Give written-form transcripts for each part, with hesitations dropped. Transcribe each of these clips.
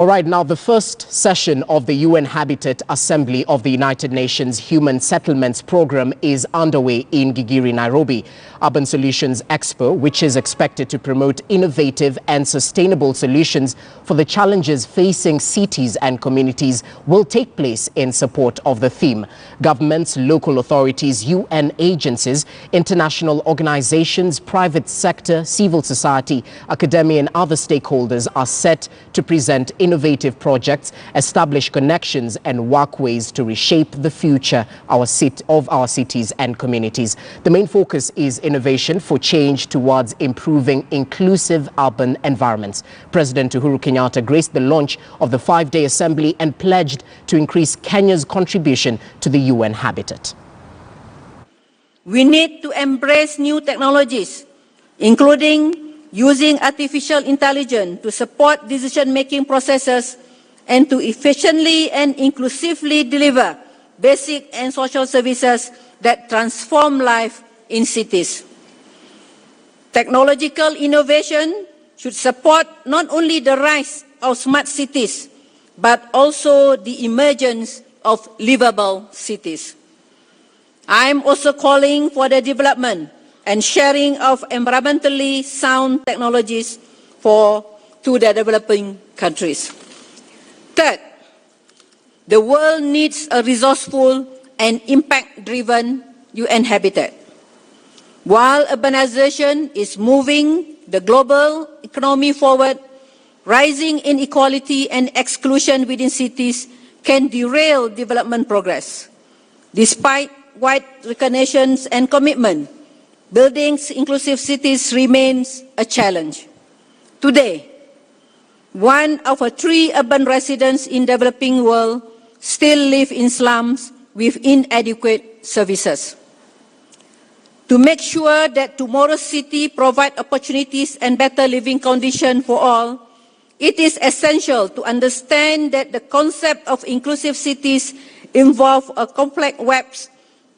All right, now the first session of the UN Habitat Assembly of the United Nations Human Settlements Program is underway in Gigiri, Nairobi. Urban Solutions Expo, which is expected to promote innovative and sustainable solutions for the challenges facing cities and communities, will take place in support of the theme. Governments, local authorities, UN agencies, international organizations, private sector, civil society, academia and other stakeholders are set to present innovative projects, establish connections and walkways to reshape the future of our cities and communities. The main focus is innovation for change towards improving inclusive urban environments. President Uhuru Kenyatta graced the launch of the 5-day assembly and pledged to increase Kenya's contribution to the UN Habitat. We need to embrace new technologies, including using artificial intelligence to support decision-making processes and to efficiently and inclusively deliver basic and social services that transform life in cities. Technological innovation should support not only the rise of smart cities, but also the emergence of livable cities. I'm also calling for the development and sharing of environmentally sound technologies to the developing countries. Third, the world needs a resourceful and impact-driven UN habitat. While urbanization is moving the global economy forward, rising inequality and exclusion within cities can derail development progress. Despite wide recognition and commitment, building inclusive cities remains a challenge. Today, 1 out of 3 urban residents in the developing world still live in slums with inadequate services. To make sure that tomorrow's city provides opportunities and better living conditions for all, it is essential to understand that the concept of inclusive cities involves a complex web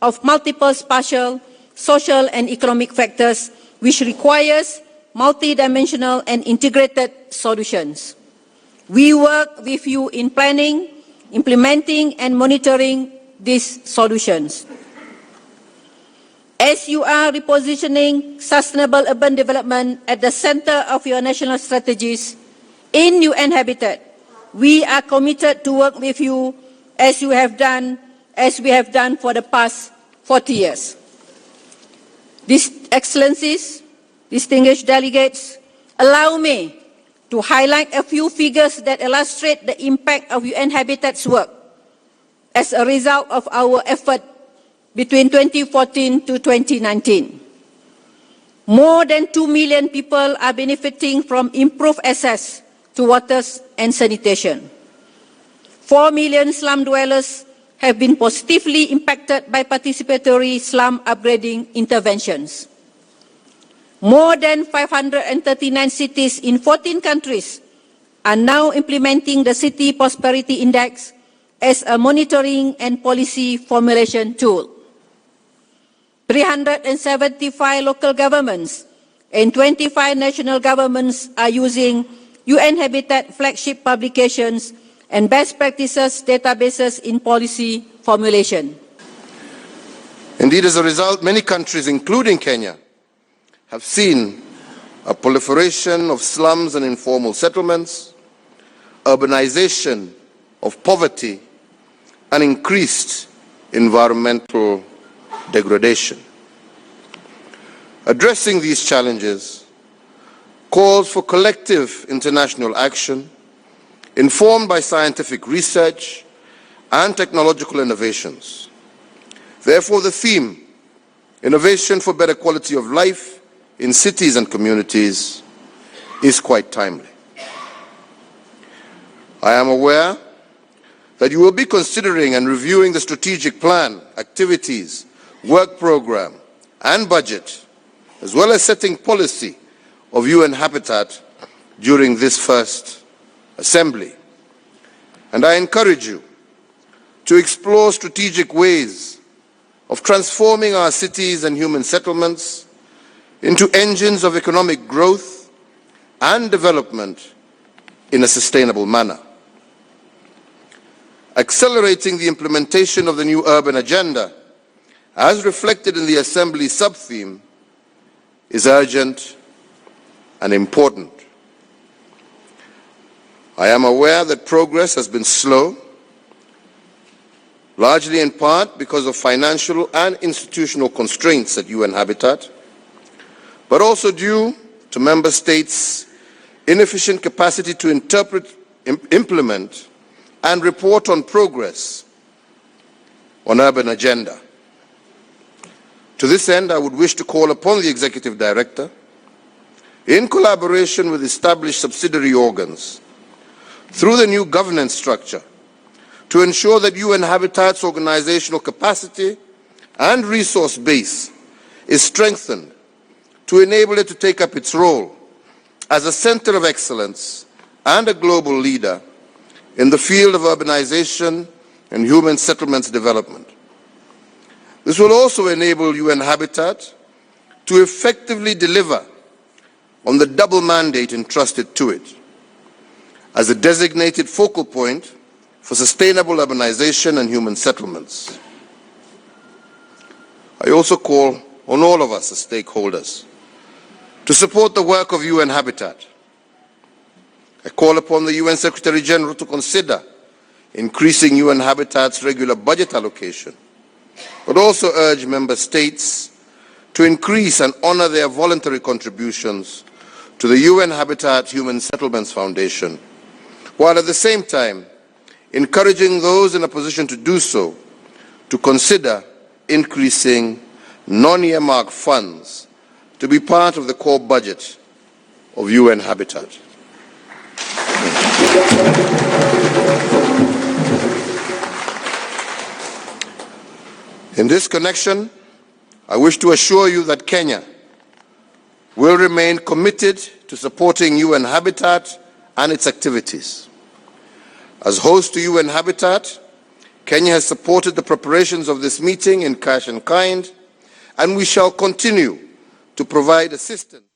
of multiple spatial, social and economic factors, which requires multidimensional and integrated solutions. We work with you in planning, implementing and monitoring these solutions. As you are repositioning sustainable urban development at the center of your national strategies in UN Habitat, we are committed to work with you as we have done for the past 40 years. These excellencies, distinguished delegates, allow me to highlight a few figures that illustrate the impact of UN Habitat's work as a result of our effort between 2014 to 2019. More than 2 million people are benefiting from improved access to water and sanitation. 4 million slum dwellers have been positively impacted by participatory slum upgrading interventions. More than 539 cities in 14 countries are now implementing the City Prosperity Index as a monitoring and policy formulation tool. 375 local governments and 25 national governments are using UN Habitat flagship publications and best practices databases in policy formulation. Indeed, as a result, many countries, including Kenya, have seen a proliferation of slums and informal settlements, urbanization of poverty, and increased environmental degradation. Addressing these challenges calls for collective international action informed by scientific research and technological innovations. Therefore, the theme, Innovation for Better Quality of Life in Cities and Communities, is quite timely. I am aware that you will be considering and reviewing the strategic plan, activities, work program, and budget, as well as setting policy of UN Habitat during this first assembly. And I encourage you to explore strategic ways of transforming our cities and human settlements into engines of economic growth and development in a sustainable manner. accelerating the implementation of the new urban agenda, as reflected in the Assembly sub-theme, is urgent and important. I am aware that progress has been slow, largely in part because of financial and institutional constraints at UN Habitat, but also due to Member States' inefficient capacity to interpret, implement, and report on progress on urban agenda. To this end, I would wish to call upon the Executive Director, in collaboration with established subsidiary organs, through the new governance structure, to ensure that UN Habitat's organizational capacity and resource base is strengthened to enable it to take up its role as a center of excellence and a global leader in the field of urbanization and human settlements development. This will also enable UN Habitat to effectively deliver on the double mandate entrusted to it as a designated focal point for sustainable urbanization and human settlements. I also call on all of us as stakeholders to support the work of UN Habitat. I call upon the UN Secretary General to consider increasing UN Habitat's regular budget allocation, but also urge Member States to increase and honor their voluntary contributions to the UN Habitat Human Settlements Foundation, while at the same time encouraging those in a position to do so to consider increasing non-earmarked funds to be part of the core budget of UN Habitat. In this connection, I wish to assure you that Kenya will remain committed to supporting UN Habitat and its activities. As host to UN Habitat, Kenya has supported the preparations of this meeting in cash and kind, and we shall continue to provide assistance.